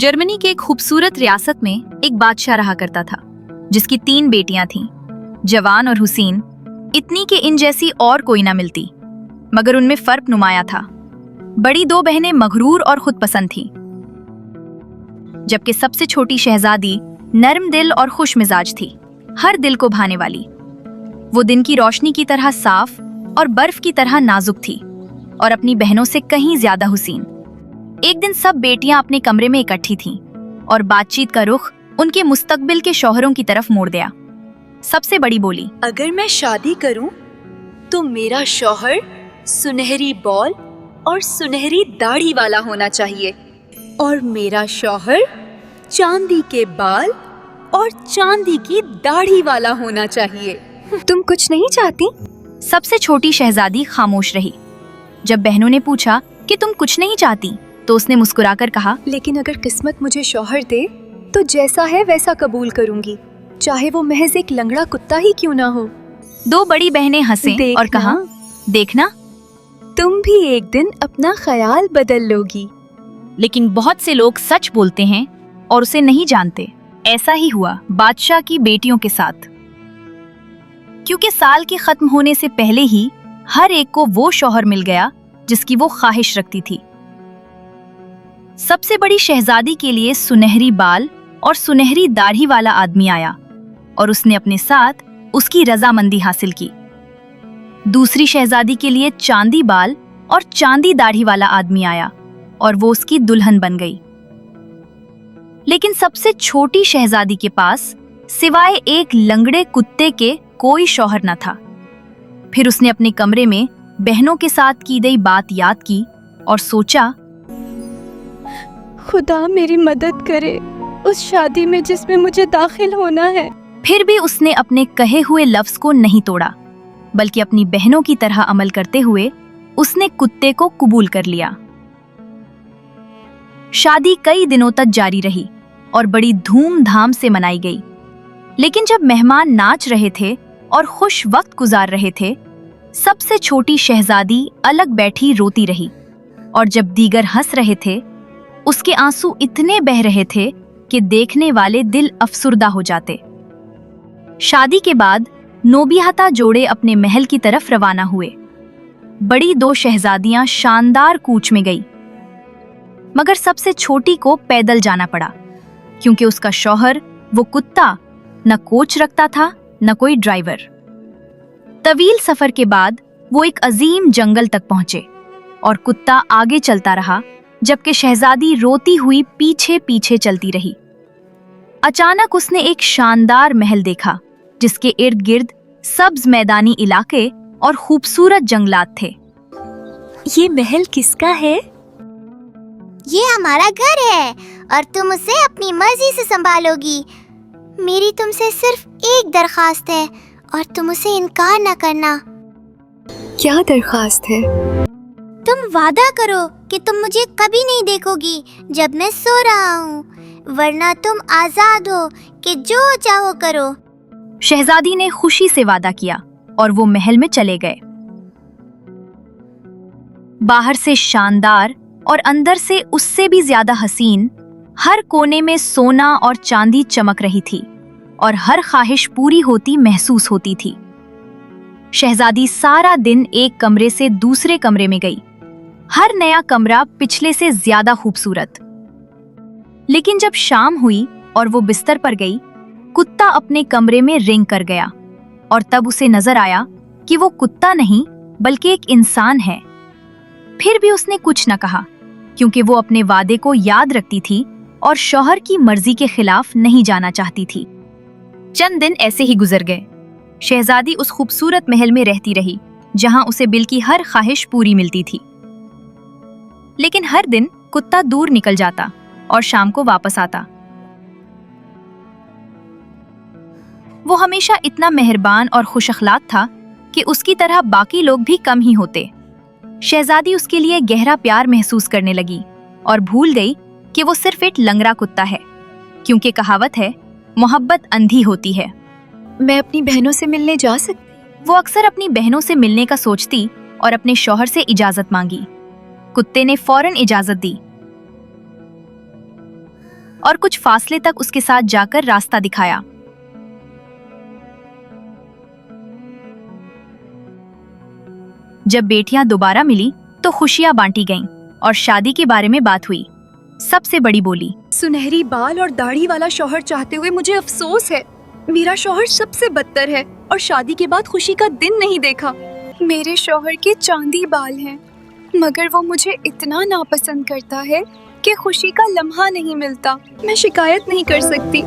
Germany के एक खूबसूरत रियासत में एक बादशाह रहा करता था जिसकी 3 बेटियां थीं, जवान और हुसीन, इतनी कि इन जैसी और कोई ना मिलती। मगर उनमें फर्क नुमाया था। बड़ी 2 बहनें मगरूर और खुद पसंद थीं, जबकि सबसे छोटी शहजादी नरम दिल और खुश मिजाज थी, हर दिल को भाने वाली। वो दिन की रोशनी की तरह साफ और बर्फ की तरह नाजुक थी और अपनी बहनों से कहीं ज्यादा हुसीन। एक दिन सब बेटियां अपने कमरे में इकट्ठी थीं और बातचीत का रुख उनके मुस्तकबिल के शौहरों की तरफ मोड़ दिया। सबसे बड़ी बोली, अगर मैं शादी करूं तो मेरा शौहर सुनहरी बॉल और सुनहरी दाढ़ी वाला होना चाहिए और मेरा शौहर चांदी के बाल और चांदी की दाढ़ी वाला होना चाहिए। तुम कुछ नहीं चाहती? सबसे छोटी शहजादी खामोश रही। जब बहनों ने पूछा कि तुम कुछ नहीं चाहती, तो उसने मुस्कुराकर कहा, लेकिन अगर किस्मत मुझे शौहर दे तो जैसा है वैसा कबूल करूंगी, चाहे वो महज एक लंगड़ा कुत्ता ही क्यों ना हो। 2 बड़ी बहनें हंसे और कहा, देखना, तुम भी एक दिन अपना ख्याल बदल लोगी। लेकिन बहुत से लोग सच बोलते हैं और उसे नहीं जानते। ऐसा ही हुआ बादशाह की बेटियों के साथ। क्योंकि साल के खत्म होने से पहले ही हर एक को वो शौहर मिल गया जिसकी वो ख्वाहिश रखती थी। सबसे बड़ी शहजादी के लिए सुनहरी बाल और सुनहरी दाढ़ी वाला आदमी आया और उसने अपने साथ उसकी रजामंदी हासिल की। दूसरी शहजादी के लिए चांदी बाल और चांदी दाढ़ी वाला आदमी आया और वो उसकी दुल्हन बन गई। लेकिन सबसे छोटी शहजादी के पास सिवाय एक लंगड़े कुत्ते के कोई शौहर न था। फिर उसने अपने कमरे में बहनों के साथ की गई बात याद की और सोचा, खुदा मेरी मदद करे उस शादी में जिसमें मुझे दाखिल होना है। फिर भी उसने अपने कहे हुए लफ्ज को नहीं तोड़ा, बल्कि अपनी बहनों की तरह अमल करते हुए उसने कुत्ते को कबूल कर लिया। शादी कई दिनों तक जारी रही और बड़ी धूमधाम से मनाई गई। लेकिन जब मेहमान नाच रहे थे और खुश वक्त गुजार रहे थे, सबसे छोटी शहजादी अलग बैठी रोती रही और जब दीगर हंस रहे थे, उसके आंसू इतने बह रहे थे कि देखने वाले दिल अफसुर्दा हो जाते। शादी के बाद नोबियाता जोड़े अपने महल की तरफ रवाना हुए। बड़ी 2 शहजादियां शानदार कूच में गई, मगर सबसे छोटी को पैदल जाना पड़ा क्योंकि उसका शौहर वो कुत्ता न कोच रखता था न कोई ड्राइवर। तवील सफर के बाद वो एक अजीम जंगल तक पहुंचे और कुत्ता आगे चलता रहा जबकि शहजादी रोती हुई पीछे पीछे चलती रही। अचानक उसने एक शानदार महल देखा जिसके इर्द गिर्द सब्ज मैदानी इलाके और खूबसूरत जंगलात थे। ये महल किसका है? ये हमारा घर है और तुम उसे अपनी मर्जी से संभालोगी। मेरी तुमसे सिर्फ एक दरखास्त है और तुम उसे इनकार न करना। क्या दरखास्त है? तुम वादा करो कि तुम मुझे कभी नहीं देखोगी जब मैं सो रहा हूँ, वरना तुम आजाद हो कि जो चाहो करो। शहजादी ने खुशी से वादा किया और वो महल में चले गए। बाहर से शानदार और अंदर से उससे भी ज्यादा हसीन, हर कोने में सोना और चांदी चमक रही थी और हर ख्वाहिश पूरी होती महसूस होती थी। शहजादी सारा दिन एक कमरे से दूसरे कमरे में गई, हर नया कमरा पिछले से ज्यादा खूबसूरत। लेकिन जब शाम हुई और वो बिस्तर पर गई, कुत्ता अपने कमरे में रिंग कर गया और तब उसे नजर आया कि वो कुत्ता नहीं बल्कि एक इंसान है। फिर भी उसने कुछ न कहा क्योंकि वो अपने वादे को याद रखती थी और शौहर की मर्जी के खिलाफ नहीं जाना चाहती थी। चंद दिन ऐसे ही गुजर गए। शहजादी उस खूबसूरत महल में रहती रही जहां उसे बिल की हर ख्वाहिश पूरी मिलती थी। लेकिन हर दिन कुत्ता दूर निकल जाता और शाम को वापस आता। वो हमेशा इतना मेहरबान और खुश अखलाक था कि उसकी तरह बाकी लोग भी कम ही होते। शहजादी उसके लिए गहरा प्यार महसूस करने लगी और भूल गई कि वो सिर्फ एक लंगड़ा कुत्ता है, क्योंकि कहावत है, मोहब्बत अंधी होती है। मैं अपनी बहनों से मिलने जा सकती? वो अक्सर अपनी बहनों से मिलने का सोचती और अपने शौहर से इजाजत मांगी। कुत्ते ने फौरन इजाजत दी। और कुछ फासले तक उसके साथ जाकर रास्ता दिखाया। जब बेटियां दोबारा मिली तो खुशियां बांटी गईं और शादी के बारे में बात हुई। सबसे बड़ी बोली, सुनहरी बाल और दाढ़ी वाला शौहर चाहते हुए मुझे अफसोस है। मेरा शौहर सबसे बदतर है और शादी के बाद खुशी का दिन नहीं देखा। मेरे शौहर के चांदी बाल हैं, मगर वो मुझे इतना नापसंद करता है कि खुशी का लम्हा नहीं मिलता। मैं शिकायत नहीं कर सकती,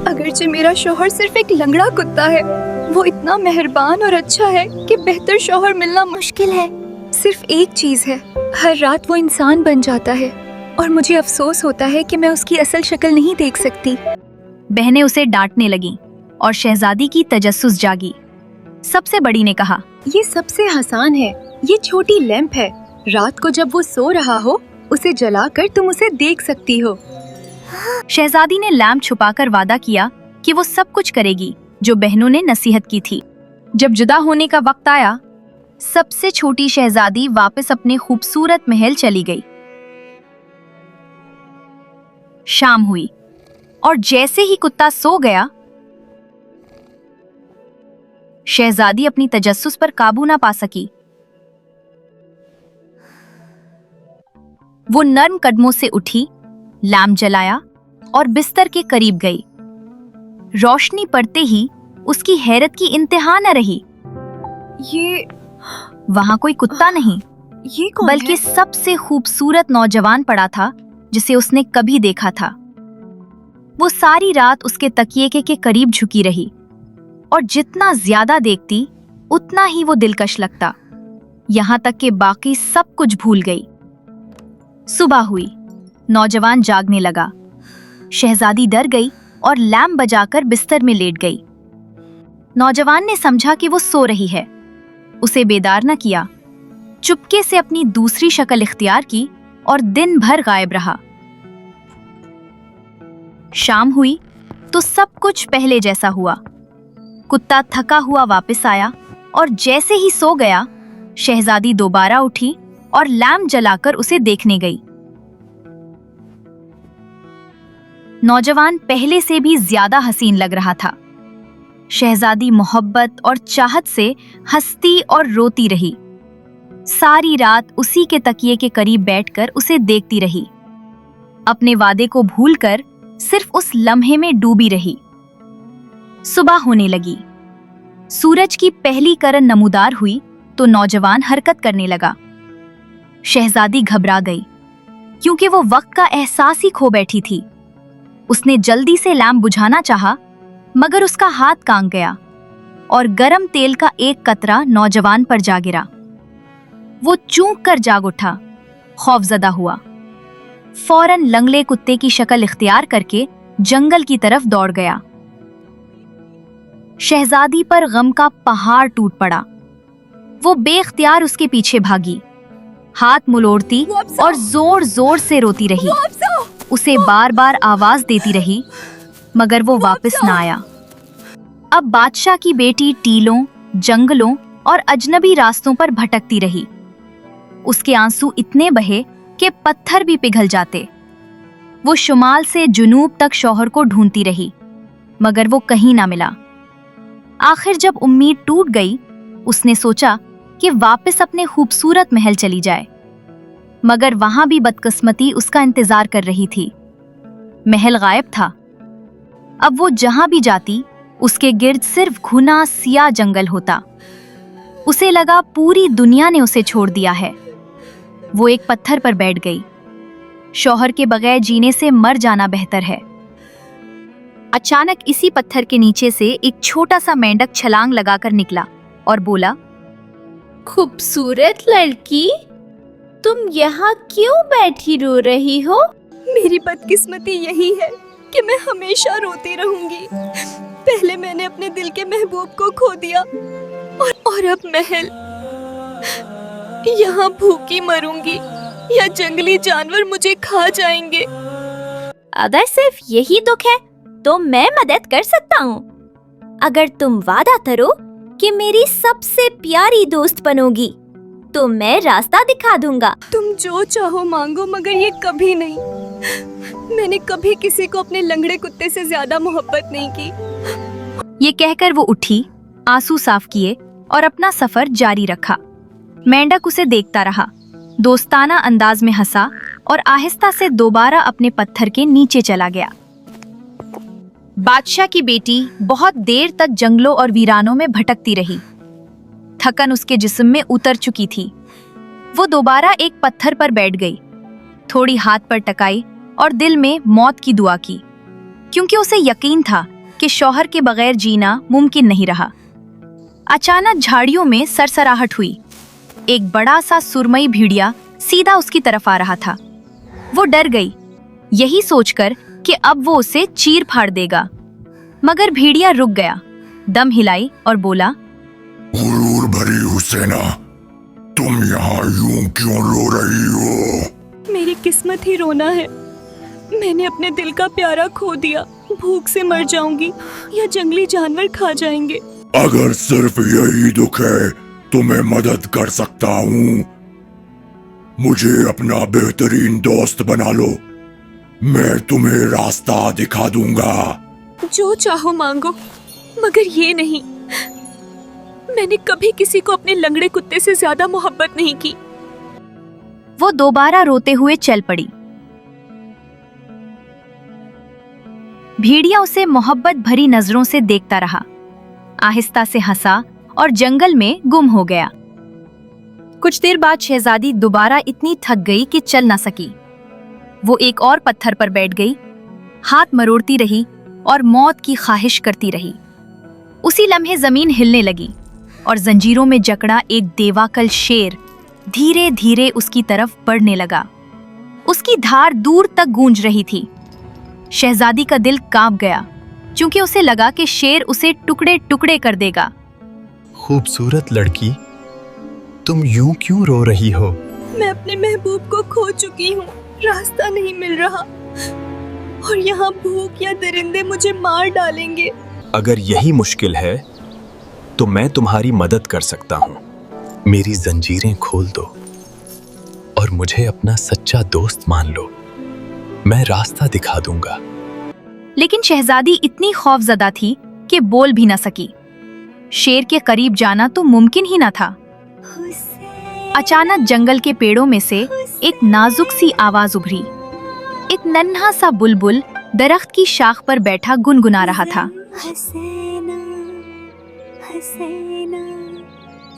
अगरचे मेरा शौहर सिर्फ एक लंगड़ा कुत्ता है। वो इतना मेहरबान और अच्छा है कि बेहतर शौहर मिलना मुश्किल है। सिर्फ एक चीज है, हर रात वो इंसान बन जाता है और मुझे अफसोस होता है कि मैं उसकी असल शक्ल नहीं देख सकती। बहनें उसे डांटने लगीं और शहजादी की तजस्सुस जागी। सबसे बड़ी ने कहा, ये सबसे आसान है, ये छोटी लैंप है। रात को जब वो सो रहा हो उसे जलाकर तुम उसे देख सकती हो। शहजादी ने लैंप छुपाकर वादा किया कि वो सब कुछ करेगी जो बहनों ने नसीहत की थी। जब जुदा होने का वक्त आया, सबसे छोटी शहजादी वापस अपने खूबसूरत महल चली गई। शाम हुई और जैसे ही कुत्ता सो गया, शहजादी अपनी तजस्सुस पर काबू ना पा सकी। वो नर्म कदमों से उठी, लैंप जलाया और बिस्तर के करीब गई। रोशनी पड़ते ही उसकी हैरत की इंतहा न रही। ये वहां कोई कुत्ता नहीं, कौन बल्कि है? सबसे खूबसूरत नौजवान पड़ा था जिसे उसने कभी देखा था। वो सारी रात उसके तकिए के करीब झुकी रही और जितना ज्यादा देखती उतना ही वो दिलकश लगता, यहाँ तक कि बाकी सब कुछ भूल गई। सुबह हुई, नौजवान जागने लगा। शहजादी डर गई और लैंप बजाकर बिस्तर में लेट गई। नौजवान ने समझा कि वो सो रही है, उसे बेदार न किया। चुपके से अपनी दूसरी शक्ल इख्तियार की और दिन भर गायब रहा। शाम हुई तो सब कुछ पहले जैसा हुआ। कुत्ता थका हुआ वापस आया और जैसे ही सो गया, शहजादी दोबारा उठी और लैंप जलाकर उसे देखने गई। नौजवान पहले से भी ज्यादा हसीन लग रहा था। शहजादी मोहब्बत और चाहत से हंसती और रोती रही। सारी रात उसी के तकिए के करीब बैठकर उसे देखती रही। अपने वादे को भूलकर सिर्फ उस लम्हे में डूबी रही। सुबह होने लगी। सूरज की पहली किरण नमूदार हुई तो नौजवान हरकत करने लगा। शहजादी घबरा गई क्योंकि वो वक्त का एहसास ही खो बैठी थी। उसने जल्दी से लैंप बुझाना चाहा, मगर उसका हाथ कांप गया और गरम तेल का एक कतरा नौजवान पर जा गिरा। वो चूक कर जाग उठा, खौफजदा हुआ। फौरन लंगड़े कुत्ते की शक्ल इख्तियार करके जंगल की तरफ दौड़ गया। शहजादी पर गम का पहाड़ टूट पड़ा। वो बेख्तियार उसके पीछे भागी, हाथ मुलोड़ती और जोर जोर से रोती रही। उसे बार बार आवाज देती रही, मगर वो वापस न आया। अब बादशाह की बेटी टीलों, जंगलों और अजनबी रास्तों पर भटकती रही। उसके आंसू इतने बहे कि पत्थर भी पिघल जाते। वो शुमाल से जुनूब तक शौहर को ढूंढती रही, मगर वो कहीं ना मिला। आखिर जब उम्मीद टूट गई, उसने सोचा कि वापस अपने खूबसूरत महल चली जाए, मगर वहां भी बदकिस्मती उसका इंतजार कर रही थी। महल गायब था। अब वो जहां भी जाती, उसके गिर्द सिर्फ घुना सिया जंगल होता। उसे लगा पूरी दुनिया ने उसे छोड़ दिया है। वो एक पत्थर पर बैठ गई। शौहर के बगैर जीने से मर जाना बेहतर है। अचानक इसी पत्थर के नीचे से एक छोटा सा मेंढक छलांग लगाकर निकला और बोला, खूबसूरत लड़की, तुम यहाँ क्यों बैठी रो रही हो? मेरी बदकिस्मती यही है कि मैं हमेशा रोती रहूंगी। पहले मैंने अपने दिल के महबूब को खो दिया और अब महल। यहाँ भूखी मरूंगी या जंगली जानवर मुझे खा जाएंगे। अगर सिर्फ यही दुख है तो मैं मदद कर सकता हूँ। अगर तुम वादा करो कि मेरी सबसे प्यारी दोस्त बनोगी तो मैं रास्ता दिखा दूंगा। तुम जो चाहो मांगो, मगर ये कभी नहीं। मैंने कभी किसी को अपने लंगड़े कुत्ते से ज्यादा मोहब्बत नहीं की। ये कहकर वो उठी, आंसू साफ किए और अपना सफर जारी रखा। मेंढक उसे देखता रहा, दोस्ताना अंदाज में हंसा और आहिस्ता से दोबारा अपने पत्थर के नीचे चला गया। बादशाह की बेटी बहुत देर तक जंगलों और वीरानों में भटकती रही। थकन उसके जिस्म में उतर चुकी थी। वो दोबारा एक पत्थर पर बैठ गई, थोड़ी हाथ पर टकाई और दिल में मौत की दुआ की, क्योंकि उसे यकीन था कि शौहर के बगैर जीना मुमकिन नहीं रहा। अचानक झाड़ियों में सरसराहट हुई। एक बड़ा सा सुरमई भेड़िया सीधा उसकी तरफ आ रहा था। वो डर गई, यही सोचकर कि अब वो उसे चीर फाड़ देगा, मगर भेड़िया रुक गया, दम हिलाई और बोला, गुरूर भरी हुसैना, तुम यहाँ यूं क्यों रो रही हो? मेरी किस्मत ही रोना है। मैंने अपने दिल का प्यारा खो दिया। भूख से मर जाऊंगी या जंगली जानवर खा जाएंगे। अगर सिर्फ यही दुख है तो मैं मदद कर सकता हूँ। मुझे अपना बेहतरीन दोस्त बना लो, मैं तुम्हें रास्ता दिखा दूंगा। जो चाहो मांगो, मगर ये नहीं। मैंने कभी किसी को अपने लंगड़े कुत्ते से ज्यादा मोहब्बत नहीं की। वो दोबारा रोते हुए चल पड़ी। भेड़िया उसे मोहब्बत भरी नजरों से देखता रहा, आहिस्ता से हंसा और जंगल में गुम हो गया। कुछ देर बाद शहजादी दोबारा इतनी थक गई कि चल न सकी। वो एक और पत्थर पर बैठ गई, हाथ मरोड़ती रही और मौत की ख्वाहिश करती रही। उसी लम्हे जमीन हिलने लगी और जंजीरों में जकड़ा एक देवाकल शेर धीरे धीरे उसकी तरफ बढ़ने लगा। उसकी धार दूर तक गूंज रही थी। शहजादी का दिल कांप गया, क्योंकि उसे लगा कि शेर उसे टुकड़े टुकड़े कर देगा। खूबसूरत लड़की, तुम यूं क्यों रो रही हो? मैं अपने महबूब को खो चुकी हूँ। रास्ता नहीं मिल रहा और यहाँ भूख या दरिंदे मुझे मार डालेंगे। अगर यही मुश्किल है तो मैं तुम्हारी मदद कर सकता हूँ। मेरी जंजीरें खोल दो और मुझे अपना सच्चा दोस्त मान लो। मैं रास्ता दिखा दूंगा। लेकिन शहजादी इतनी खौफजदा थी कि बोल भी न सकी। शेर के करीब जाना तो मुमकिन ही न था। अचानक जंगल के पेड़ों में से एक नाजुक सी आवाज उभरी। एक नन्हा सा बुलबुल दरख्त की शाख पर बैठा गुनगुना रहा था। हसीना, हसीना,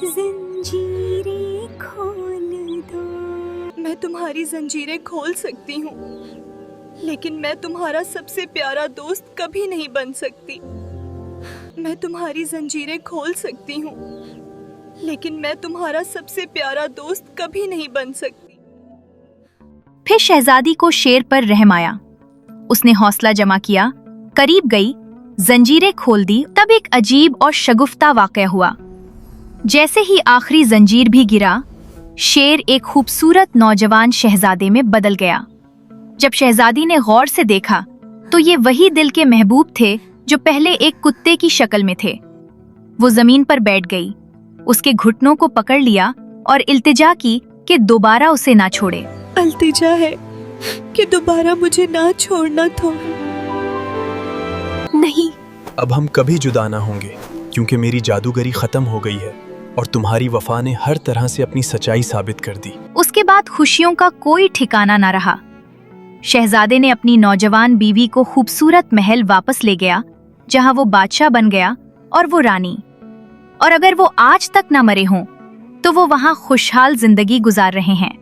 जंजीरें खोल दो। मैं तुम्हारी जंजीरें खोल सकती हूँ, लेकिन मैं तुम्हारा सबसे प्यारा दोस्त कभी नहीं बन सकती। मैं तुम्हारी जंजीरें खोल सकती हूँ, लेकिन मैं तुम्हारा सबसे प्यारा दोस्त कभी नहीं बन सकती। फिर शहजादी को शेर पर रहम आया। उसने हौसला जमा किया, करीब गई, जंजीरें खोल दी। तब एक अजीब और शगुफ्ता वाक़या हुआ। जैसे ही आखिरी जंजीर भी गिरा, शेर एक खूबसूरत नौजवान शहजादे में बदल गया। जब शहजादी ने गौर से देखा तो ये वही दिल के महबूब थे जो पहले एक कुत्ते की शक्ल में थे। वो जमीन पर बैठ गई, उसके घुटनों को पकड़ लिया और इल्तिजा की कि दोबारा उसे ना छोड़े। इल्तिजा है कि दोबारा मुझे ना छोड़ना तुम। नहीं, अब हम कभी जुदा ना होंगे, क्योंकि मेरी जादूगरी खत्म हो गई है और तुम्हारी वफा ने हर तरह से अपनी सच्चाई साबित कर दी। उसके बाद खुशियों का कोई ठिकाना न रहा। शहजादे ने अपनी नौजवान बीवी को खूबसूरत महल वापस ले गया, जहां वो बादशाह बन गया और वो रानी। और अगर वो आज तक न मरे हों तो वो वहां खुशहाल जिंदगी गुजार रहे हैं।